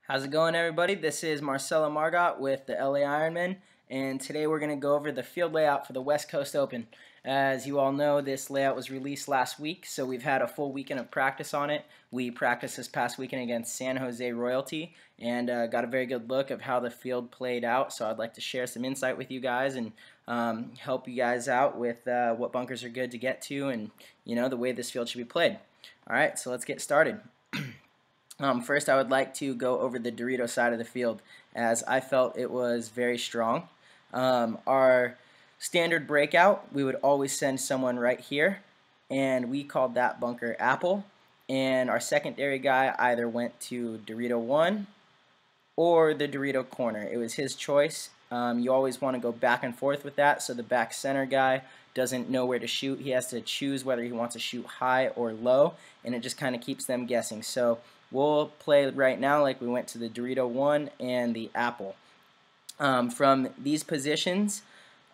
How's it going, everybody? This is Marcello Margott with the LA Ironmen, and today we're going to go over the field layout for the West Coast Open. As you all know, this layout was released last week, so we've had a full weekend of practice on it. We practiced this past weekend against San Jose Royalty and got a very good look of how the field played out, so I'd like to share some insight with you guys and help you guys out with what bunkers are good to get to and, the way this field should be played. Alright, so let's get started. First, I would like to go over the Dorito side of the field, as I felt it was very strong. Our standard breakout, we would always send someone right here, and we called that bunker Apple. And our secondary guy either went to Dorito 1 or the Dorito corner. It was his choice. You always want to go back and forth with that, so the back center guy doesn't know where to shoot. He has to choose whether he wants to shoot high or low, and it just kind of keeps them guessing. So we'll play right now like we went to the Dorito 1 and the Apple. From these positions,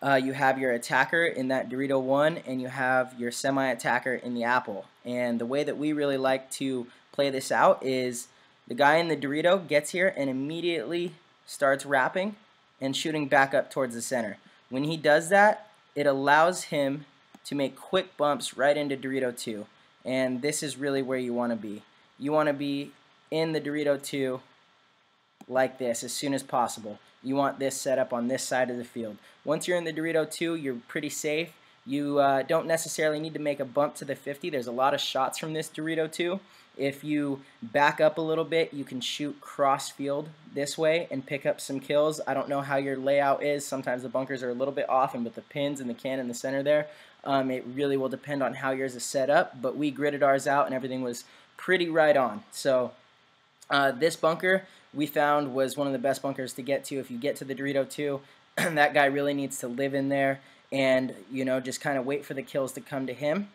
you have your attacker in that Dorito 1 and you have your semi-attacker in the Apple. And the way that we really like to play this out is the guy in the Dorito gets here and immediately starts wrapping and shooting back up towards the center. When he does that, it allows him to make quick bumps right into Dorito 2. And this is really where you want to be. You want to be in the Dorito 2 like this as soon as possible. You want this set up on this side of the field. Once you're in the Dorito 2, you're pretty safe. You don't necessarily need to make a bump to the 50. There's a lot of shots from this Dorito 2. If you back up a little bit, you can shoot cross field this way and pick up some kills. I don't know how your layout is. Sometimes the bunkers are a little bit off, and with the pins and the can in the center there, it really will depend on how yours is set up. But we gridded ours out, and everything was pretty right on. So this bunker we found was one of the best bunkers to get to. If you get to the Dorito 2, that guy really needs to live in there and just kind of wait for the kills to come to him.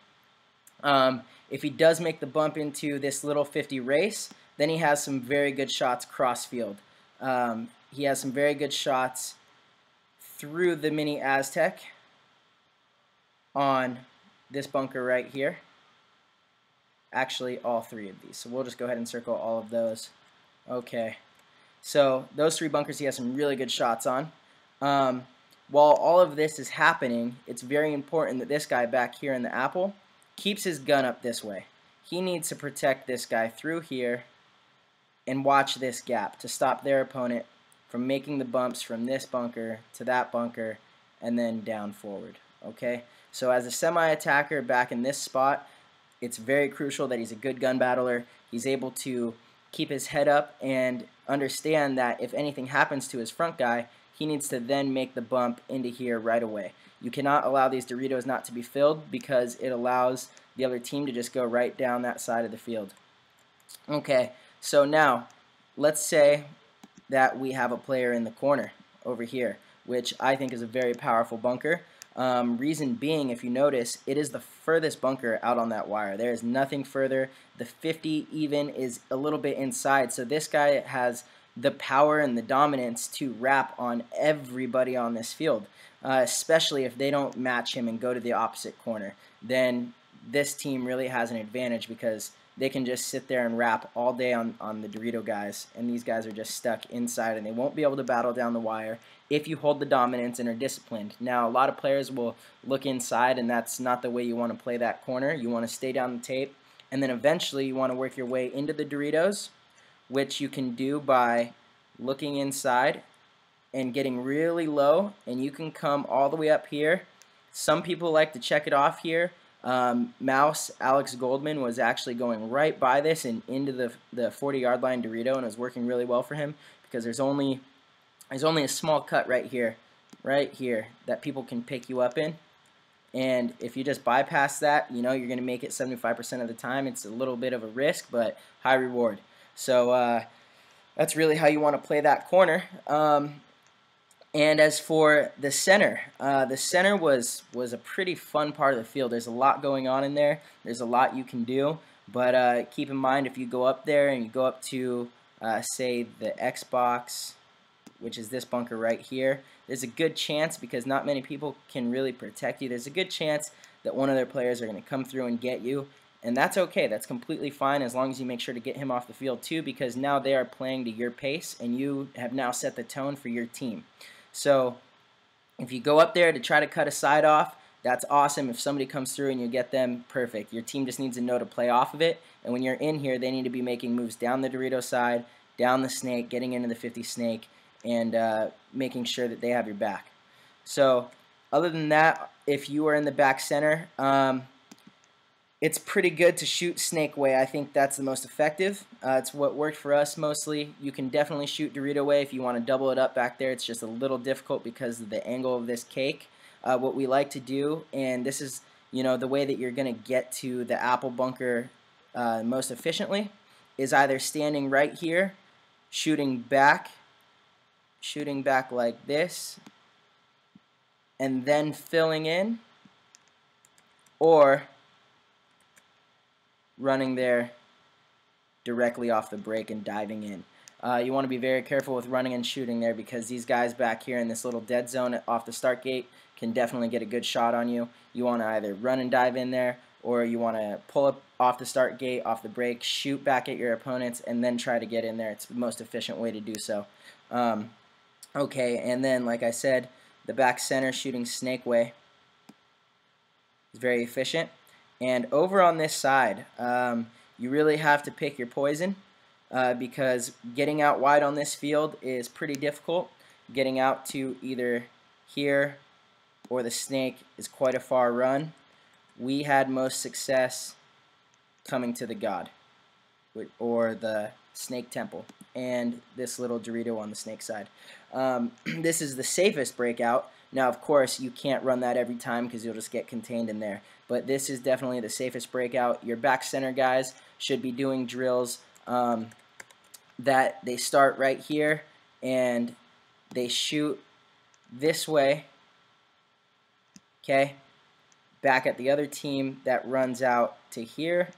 If he does make the bump into this little 50 race, then he has some very good shots cross field. He has some very good shots through the mini Aztec on this bunker right here. Actually, all three of these. So we'll just go ahead and circle all of those. Okay. So those three bunkers he has some really good shots on. While all of this is happening, it's very important that this guy back here in the Apple keeps his gun up this way. He needs to protect this guy through here and watch this gap to stop their opponent from making the bumps from this bunker to that bunker and then down forward. Okay? So as a semi-attacker back in this spot, it's very crucial that he's a good gun battler. He's able to keep his head up and understand that if anything happens to his front guy, he needs to then make the bump into here right away. You cannot allow these Doritos not to be filled because it allows the other team to just go right down that side of the field. Okay, so now let's say that we have a player in the corner over here, which I think is a very powerful bunker. Reason being, if you notice, it is the furthest bunker out on that wire. There is nothing further. The 50 even is a little bit inside, so this guy has the power and the dominance to wrap on everybody on this field, especially if they don't match him and go to the opposite corner. Then this team really has an advantage because they can just sit there and wrap all day on the Dorito guys, and these guys are just stuck inside, and they won't be able to battle down the wire if you hold the dominance and are disciplined. Now, a lot of players will look inside, and that's not the way you want to play that corner. You want to stay down the tape, and then eventually you want to work your way into the Doritos, which you can do by looking inside and getting really low, and you can come all the way up here. Some people like to check it off here. Mouse Alex Goldman was actually going right by this and into the 40-yard line Dorito, and it was working really well for him because there's only a small cut right here that people can pick you up in, and if you just bypass that, you're going to make it 75% of the time. It's a little bit of a risk, but high reward. So that's really how you want to play that corner. And as for the center was a pretty fun part of the field. There's a lot going on in there. There's a lot you can do, but keep in mind if you go up there and you go up to, say, the Xbox, which is this bunker right here, there's a good chance, because not many people can really protect you, there's a good chance that one of their players are going to come through and get you, And that's okay. That's completely fine as long as you make sure to get him off the field too, because now they are playing to your pace and you have now set the tone for your team. So if you go up there to try to cut a side off, that's awesome. If somebody comes through and you get them, perfect. Your team just needs to know to play off of it. And when you're in here, they need to be making moves down the Dorito side, down the snake, getting into the 50 snake, and making sure that they have your back. So other than that, if you are in the back center, it's pretty good to shoot snake way. I think that's the most effective. It's what worked for us mostly. You can definitely shoot Dorito way if you want to double it up back there. It's just a little difficult because of the angle of this cake. What we like to do, and this is the way that you're going to get to the apple bunker most efficiently, is either standing right here, shooting back like this, and then filling in, or running there directly off the break and diving in. You want to be very careful with running and shooting there because these guys back here in this little dead zone off the start gate can definitely get a good shot on you. You want to either run and dive in there, or you want to pull up off the start gate, off the break, shoot back at your opponents, and then try to get in there. It's the most efficient way to do so. Okay, and then like I said, the back center shooting snake way is very efficient. And over on this side, you really have to pick your poison because getting out wide on this field is pretty difficult. Getting out to either here or the snake is quite a far run. We had most success coming to the god or the snake temple and this little Dorito on the snake side. This is the safest breakout. Now, of course, you can't run that every time because you'll just get contained in there. But this is definitely the safest breakout. Your back center guys should be doing drills that they start right here and they shoot this way, okay, back at the other team that runs out to here,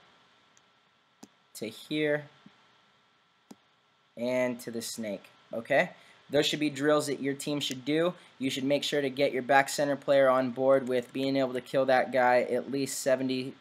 and to the snake, okay? Those should be drills that your team should do. You should make sure to get your back center player on board with being able to kill that guy at least 75%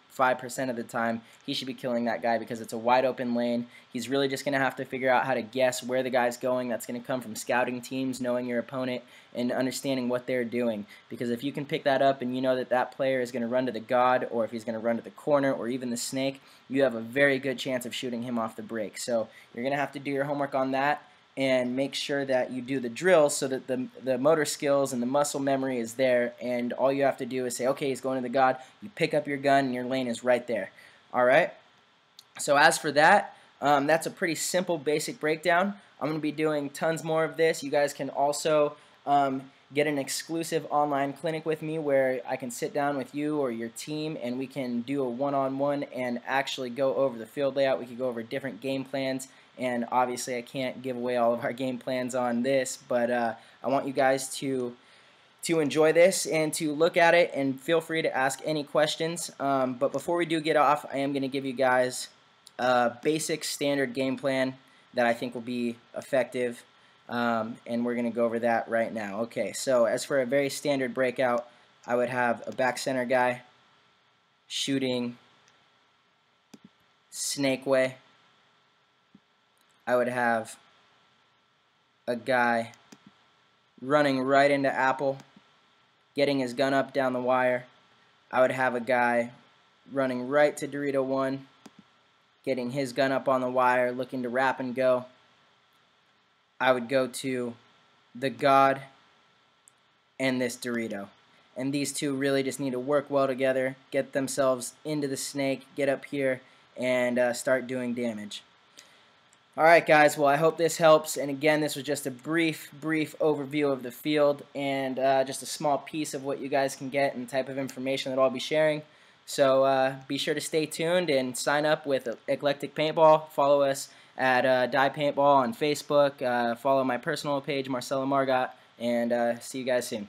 of the time. He should be killing that guy because it's a wide open lane. He's really just going to have to figure out how to guess where the guy's going. That's going to come from scouting teams, knowing your opponent, and understanding what they're doing. Because if you can pick that up and you know that that player is going to run to the god, or if he's going to run to the corner, or even the snake, you have a very good chance of shooting him off the break. So you're going to have to do your homework on that and make sure that you do the drills so that the motor skills and the muscle memory is there, and all you have to do is say, okay, he's going to the god, you pick up your gun and your lane is right there. Alright, so as for that, that's a pretty simple basic breakdown. I'm going to be doing tons more of this. You guys can also get an exclusive online clinic with me where I can sit down with you or your team and we can do a one-on-one and actually go over the field layout. We could go over different game plans. And obviously I can't give away all of our game plans on this, but I want you guys to enjoy this and to look at it, and feel free to ask any questions. But before we do get off, I am going to give you guys a basic standard game plan that I think will be effective, and we're going to go over that right now. Okay, so as for a very standard breakout, I would have a back center guy shooting snake way. I would have a guy running right into apple, getting his gun up down the wire. I would have a guy running right to Dorito 1, getting his gun up on the wire, looking to wrap and go. I would go to the god and this Dorito. And these two really just need to work well together, get themselves into the snake, get up here, and start doing damage. Alright guys, well I hope this helps, and again this was just a brief overview of the field and just a small piece of what you guys can get and the type of information that I'll be sharing. So be sure to stay tuned and sign up with Eclectic Paintball. Follow us at Die Paintball on Facebook, follow my personal page Marcello Margott, and see you guys soon.